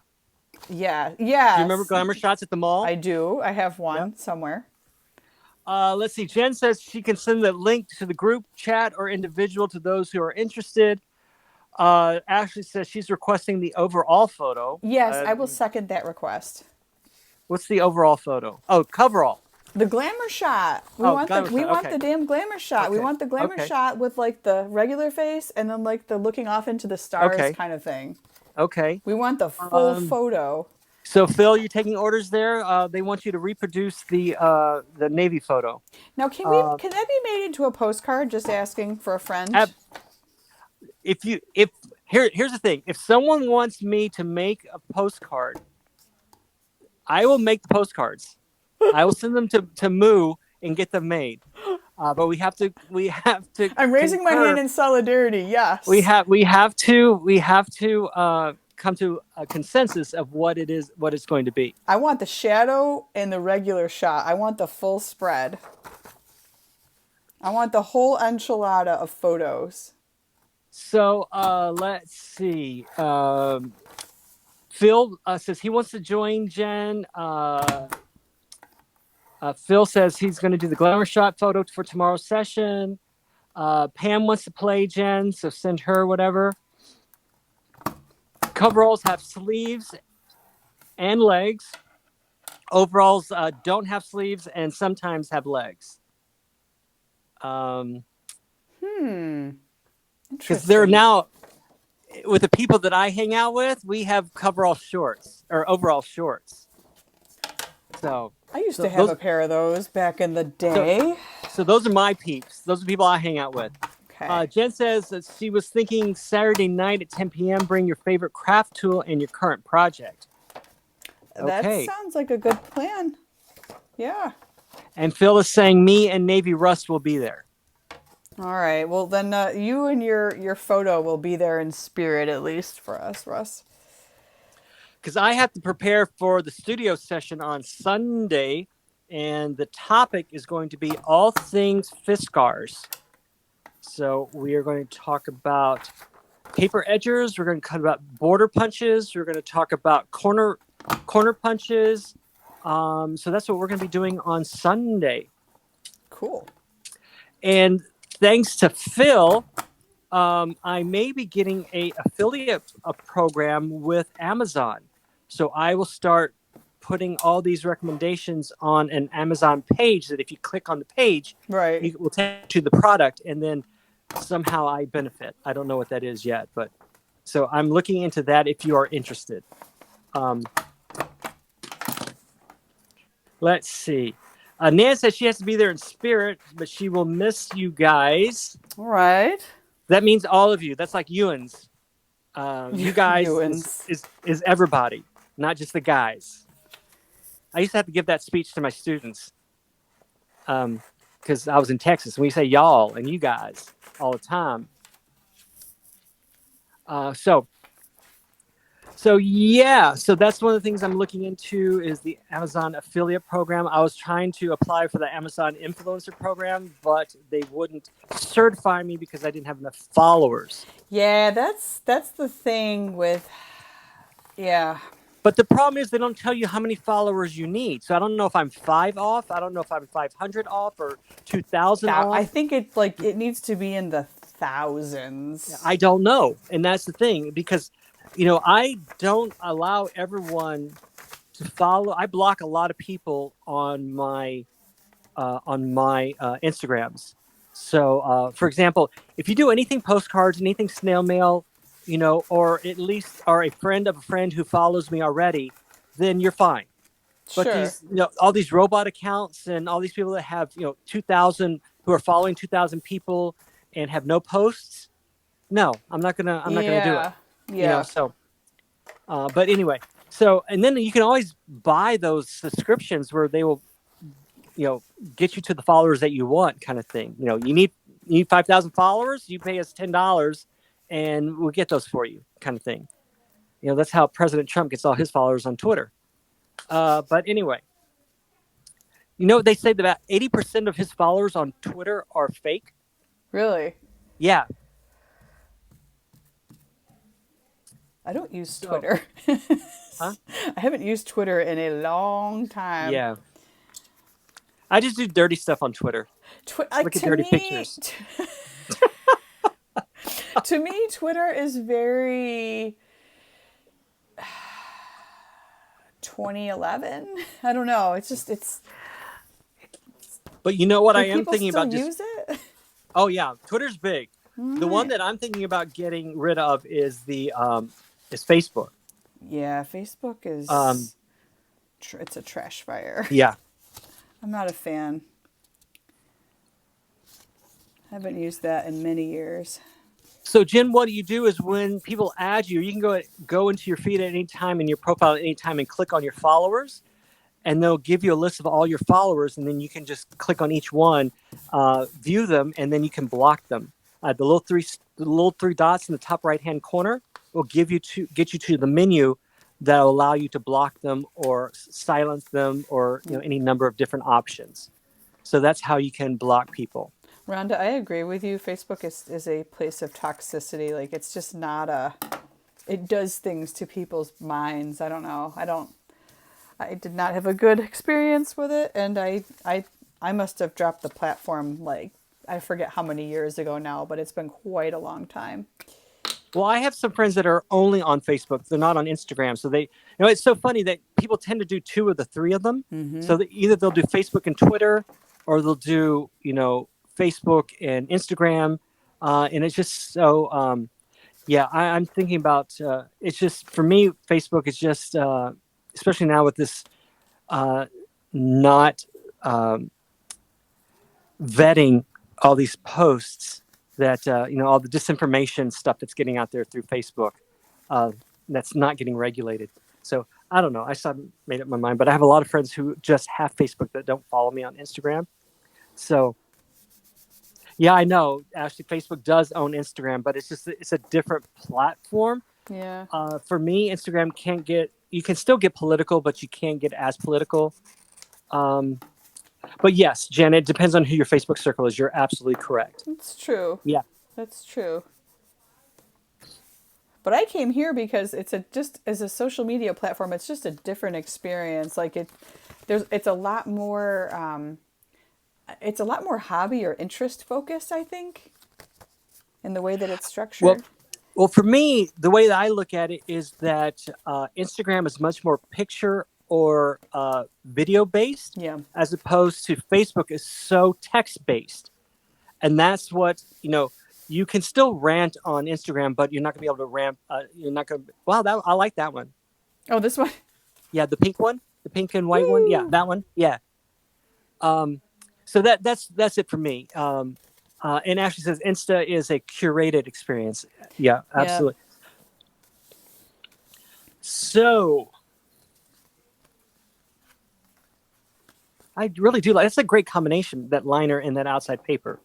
Yeah. Do you remember glamour shots at the mall? I do. I have one somewhere. Let's see. Jen says she can send the link to the group chat or individual to those who are interested. Ashley says she's requesting the overall photo. Yes, I will second that request. What's the overall photo? Oh, coverall. The glamour shot. We want the damn glamour shot. Okay. We want the glamour shot with, like, the regular face and then, like, the looking off into the stars kind of thing. Okay. We want the full photo. So Phil, you're taking orders there. They want you to reproduce the Navy photo. Now, can that be made into a postcard? Just asking for a friend. Here's the thing. If someone wants me to make a postcard, I will make the postcards. I will send them to Moo and get them made. But we have to I'm raising my hand concur. in solidarity. Yes. We have to come to a consensus of what it is, what it's going to be. I want the shadow and the regular shot. I want the full spread. I want the whole enchilada of photos. So let's see. Phil says he wants to join Jen. Phil says he's going to do the glamour shot photo for tomorrow's session. Pam wants to play Jen, so send her whatever. Coveralls have sleeves and legs. Overalls don't have sleeves and sometimes have legs. Because they're now, with the people that I hang out with, we have coverall shorts or overall shorts. So I used to have a pair of those back in the day. So those are my peeps. Those are people I hang out with. Okay. Jen says that she was thinking Saturday night at 10 p.m. Bring your favorite craft tool and your current project. That sounds like a good plan. Yeah. And Phil is saying me and Navy Rust will be there. All right. Well, then you and your photo will be there in spirit, at least for us, Russ. Because I have to prepare for the studio session on Sunday, and the topic is going to be all things Fiskars. So we are going to talk about paper edgers. We're going to talk about border punches. We're going to talk about corner punches. So that's what we're going to be doing on Sunday. Cool. And thanks to Phil, I may be getting a affiliate program with Amazon. So I will start putting all these recommendations on an Amazon page that if you click on the page, right, it will take you to the product, and then somehow I benefit. I don't know what that is yet, but so I'm looking into that if you are interested. Let's see. Nan says she has to be there in spirit, but she will miss you guys. All right. That means all of you. That's like Ewan's. You guys is everybody, not just the guys. I used to have to give that speech to my students because I was in Texas, and we say y'all and you guys all the time. So that's one of the things I'm looking into is the Amazon affiliate program. I was trying to apply for the Amazon influencer program, but they wouldn't certify me because I didn't have enough followers. Yeah, that's the thing with, yeah. But the problem is they don't tell you how many followers you need. So I don't know if I'm 5 off. I don't know if I'm 500 off or 2,000 off. I think it needs to be in the thousands. I don't know. And that's the thing, because I don't allow everyone to follow. I block a lot of people on my Instagrams. So, for example, if you do anything postcards, anything snail mail, or at least are a friend of a friend who follows me already, then you're fine. But sure. these, all these robot accounts and all these people that have, 2,000 who are following 2,000 people and have no posts. No, I'm not gonna do it. Yeah. But anyway, and then you can always buy those subscriptions where they will, get you to the followers that you want, kind of thing. You need 5,000 followers. You pay us $10, and we'll get those for you, kind of thing. That's how President Trump gets all his followers on Twitter. But anyway, they say that about 80% of his followers on Twitter are fake. Really? Yeah. I don't use Twitter. Huh? I haven't used Twitter in a long time. Yeah. I just do dirty stuff on Twitter. Look at dirty pictures. To me, Twitter is very 2011. I don't know. It's. But you know what I am thinking about? Use it? Oh yeah, Twitter's big. All the one that I'm thinking about getting rid of is is Facebook. Yeah, Facebook is. It's a trash fire. Yeah. I'm not a fan. Haven't used that in many years. So, Jen, what you do is when people add you, you can go into your feed at any time in your profile at any time and click on your followers. and they'll give you a list of all your followers, and then you can just click on each one, view them, and then you can block them. The little three dots in the top right hand corner will get you to the menu that will allow you to block them or silence them, or any number of different options. So that's how you can block people. Rhonda, I agree with you. Facebook is a place of toxicity. Like it's just not a. It does things to people's minds. I don't know. I did not have a good experience with it, and I must have dropped the platform like I forget how many years ago now, but it's been quite a long time. Well, I have some friends that are only on Facebook. They're not on Instagram. So it's so funny that people tend to do two of the three of them. So that either they'll do Facebook and Twitter, or they'll do, Facebook and Instagram. And it's just so, yeah, I'm thinking about, it's just, for me, Facebook is just, especially now with this, not vetting all these posts, that all the disinformation stuff that's getting out there through Facebook, that's not getting regulated. So I don't know. I still haven't made up my mind, but I have a lot of friends who just have Facebook that don't follow me on Instagram. So yeah, I know. Actually, Facebook does own Instagram, but it's a different platform. Yeah. For me, Instagram you can still get political, but you can't get as political. But yes, Jen, it depends on who your Facebook circle is. You're absolutely correct. It's true. Yeah. That's true. But I came here because just as a social media platform, it's just a different experience. Like it's a lot more hobby or interest focused, I think, in the way that it's structured. Well, for me, the way that I look at it is that Instagram is much more picture or video based, Yeah. as opposed to Facebook is so text based. And that's what, you can still rant on Instagram, but you're not going to be able to rant. You're not going to, wow, I like that one. Oh, this one? Yeah, the pink one, the pink and white one. Yeah, Woo! that one. Yeah. So that's it for me. And Ashley says Insta is a curated experience. Yeah, absolutely. Yeah. So I really do like. That's a great combination. That liner and that outside paper.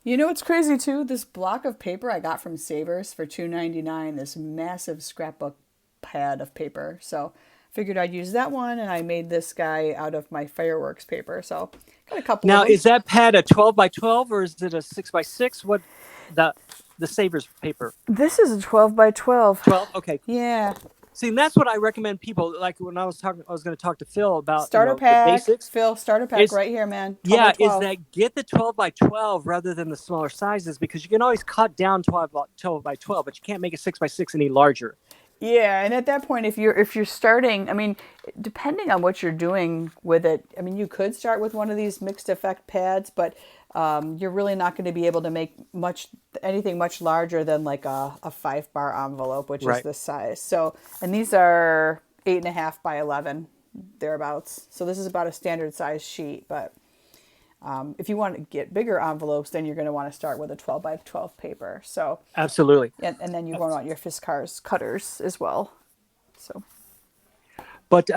You know what's crazy too? This block of paper I got from Savers for $2.99. This massive scrapbook pad of paper. So figured I'd use that one, and I made this guy out of my fireworks paper. So got a couple. Now, of them. Is that pad a 12 by 12 or is it a 6x6? What the Savers paper? This is a 12 by 12. 12. Okay. Yeah. See, that's what I recommend people. Like when I was going to talk to Phil about starter pack. The basics. Phil, starter pack right here, man. 12 by 12. Is that get the 12 by 12 rather than the smaller sizes, because you can always cut down 12 by 12, but you can't make a 6x6 any larger. Yeah, and at that point, if you're starting, I mean, depending on what you're doing with it, I mean, you could start with one of these mixed effect pads, but you're really not going to be able to make anything much larger than like a 5-bar envelope, which is this size. So, and these are 8.5 by 11, thereabouts. So this is about a standard size sheet, but if you want to get bigger envelopes, then you're going to want to start with a 12 by 12 paper. So absolutely, and then you're going to want your Fiskars cutters as well. So, but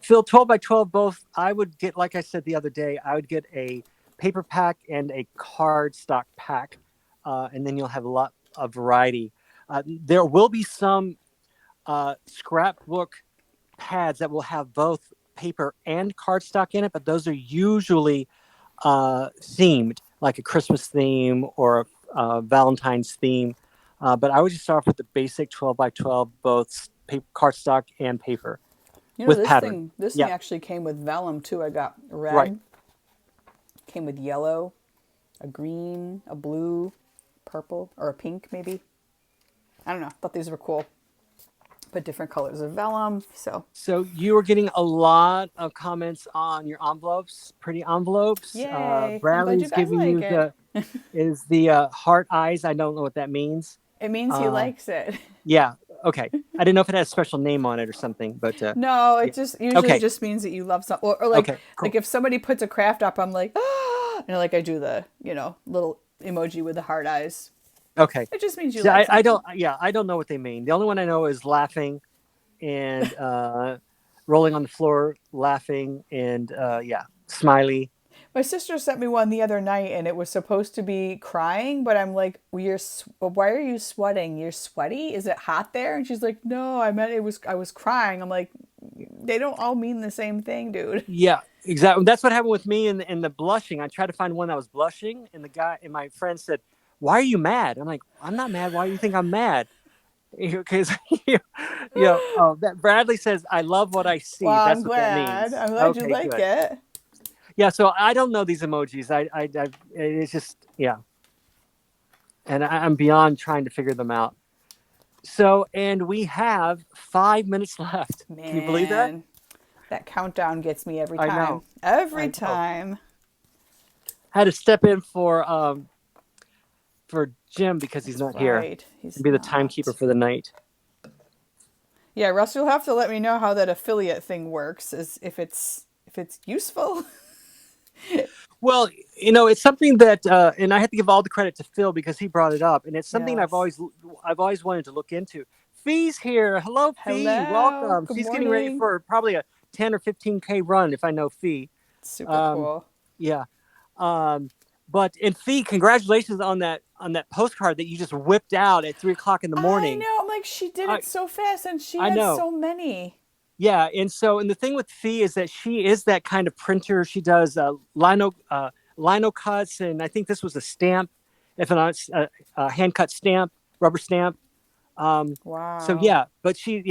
Phil, 12 by 12 both. I would get, like I said the other day, I would get a paper pack and a cardstock pack, and then you'll have a lot of variety. There will be some scrapbook pads that will have both paper and cardstock in it, but those are usually themed, like a Christmas theme or a Valentine's theme. But I would just start off with the basic 12 by 12, both cardstock and paper. With pattern. This thing actually came with vellum too. I got red, came with yellow, a green, a blue, purple, or a pink maybe. I don't know. Thought these were cool. But different colors of vellum. So you were getting a lot of comments on your envelopes, pretty envelopes. Yay! Bradley's giving you the heart eyes. I don't know what that means. It means he likes it. Yeah. Okay. I didn't know if it had a special name on it or something, but no, it just usually just means that you love something, or like cool. Like if somebody puts a craft up, I'm like, ah, and like I do the little emoji with the heart eyes. Okay. It just means you like I don't know what they mean. The only one I know is laughing and rolling on the floor, laughing, and yeah, smiley. My sister sent me one the other night, and it was supposed to be crying, but I'm like, well, why are you sweating? You're sweaty? Is it hot there? And she's like, no, I meant I was crying. I'm like, they don't all mean the same thing, dude. Yeah, exactly. That's what happened with me in the blushing. I tried to find one that was blushing, and the guy and my friend said, "Why are you mad?" I'm like, "I'm not mad. Why do you think I'm mad?" Because that Bradley says, "I love what I see." Well, I'm That's what that glad. means. I'm glad you Okay, like good. it. Yeah, so I don't know these emojis. It's just yeah, and I'm beyond trying to figure them out. So, and we have 5 minutes left. Can you believe that? Man, that countdown gets me every I time. know. Every I know. time. I had to step in for Jim because he's That's not here right. and He's be the timekeeper not. for the night. Yeah, Russ, you'll have to let me know how that affiliate thing works. Is if it's useful. Well, it's something that, and I have to give all the credit to Phil because he brought it up, and it's something Yes. I've always wanted to look into. Fee's here. Hello, Fee. Hello. Welcome. Good She's getting ready morning. for probably a 10 or 15K run, if I know Fee. Super Um, cool. yeah. Um, but and Fee, congratulations on that postcard that you just whipped out at 3 o'clock in the I morning. know. I'm like, she did I it so fast, and she I has know. so many. Yeah, and the thing with Fee is that she is that kind of printer. She does lino cuts, and I think this was a stamp, if not a hand cut stamp, rubber stamp. So Wow. yeah, but she's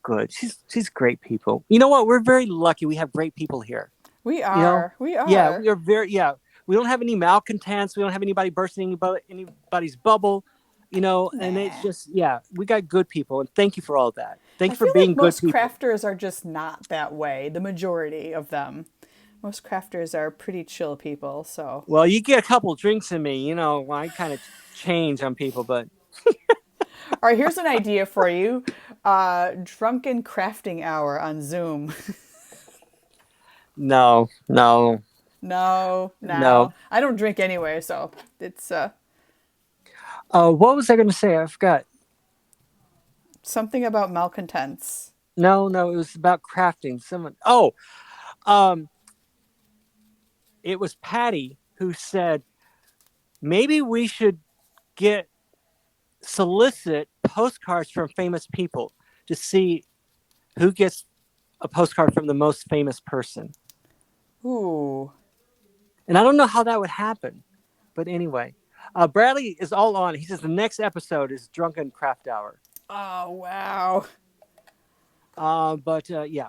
good. She's great people. You know what? We're very lucky. We have great people here. We You know, are. We yeah, are. we are very yeah. We don't have any malcontents. We don't have anybody bursting anybody's bubble. And it's Nah. just yeah, we got good people, and thank you for all of that. Thank I you for feel being like good most people. crafters are just not that way. The majority of them. Most crafters are pretty chill people. So, Well, you get a couple drinks in me, I kind of change on people, but all right. Here's an idea for you: drunken crafting hour on Zoom. no, no, No, no. no. I don't drink anyway, so it's What was I going to say? I forgot. something about malcontents. No, no, it was about crafting. Um, it was Patty who said maybe we should get solicit postcards from famous people to see who gets a postcard from the most famous person. Ooh. And I don't know how that would happen, but anyway, Bradley is all on. He says the next episode is Drunken Craft Hour. Oh, wow. But yeah.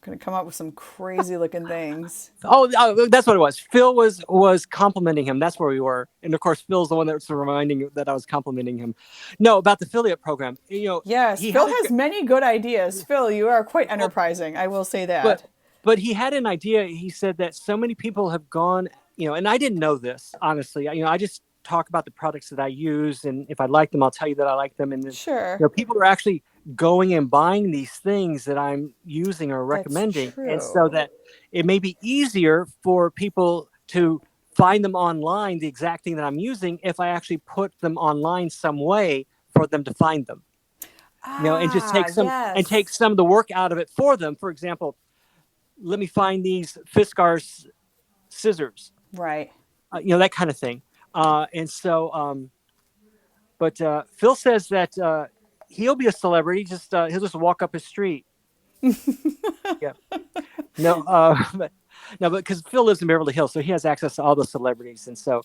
Gonna come up with some crazy looking things. That's what it was. Phil was complimenting him. That's where we were, and of course, Phil's the one that's reminding that I was complimenting him. No, about the affiliate program. Yes, He had Phil a has many good ideas. Phil, you are quite well, enterprising. I will say but that. but he had an idea. He said that so many people have gone. And I didn't know this honestly. I just talk about the products that I use, and if I like them, I'll tell you that I like them. And then, Sure, people are actually going and buying these things that I'm using or that's recommending, and so true. that it may be easier for people to find them online, the exact thing that I'm using, if I actually put them online some way for them to find them. And just Ah, take yes. some of the work out of it for them. For example, let me find these Fiskars scissors, Right. that kind of thing. And so, but Phil says that he'll be a celebrity. Just he'll just walk up his street. Yeah, no, but no, but because Phil lives in Beverly Hills, so he has access to all the celebrities, and so.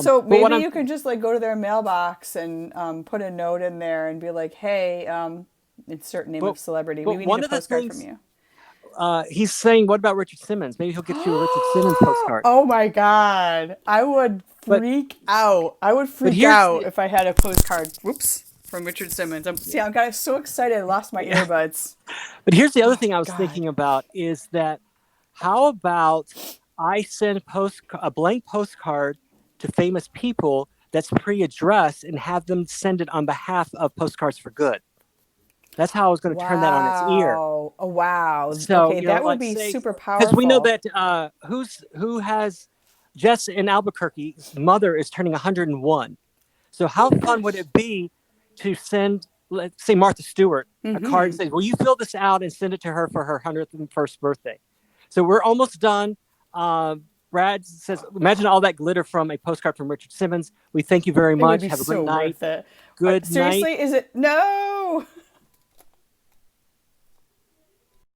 So But what maybe I'm you could just like go to their mailbox and put a note in there and be like, "Hey, insert name but of celebrity. but We need one a of the postcard from things you." he's saying, what about Richard Simmons? Maybe he'll get you a Richard Simmons postcard. Oh my god. I would But freak out. I would but freak here's out the if I had a postcard. Whoops. From Richard Simmons. I got so excited I lost my yeah. earbuds. But here's the other Oh thing I was god. thinking about is that how about I send a blank postcard to famous people that's pre-addressed and have them send it on behalf of Postcards for Good. That's how I was going to turn that on its ear. Wow. Oh wow. So, Okay, that would like be say, super because we know powerful. that who has Jess in Albuquerque's mother is turning 101. So Oh how my fun would gosh. it be to send let's say Martha Stewart, a card and say, will you fill this out and send it to her for her 101st birthday? So we're almost done. Brad says, imagine all that glitter from a postcard from Richard Simmons. We thank you very It would much. be Have a great so night. worth it. Good night. Seriously, is it? No,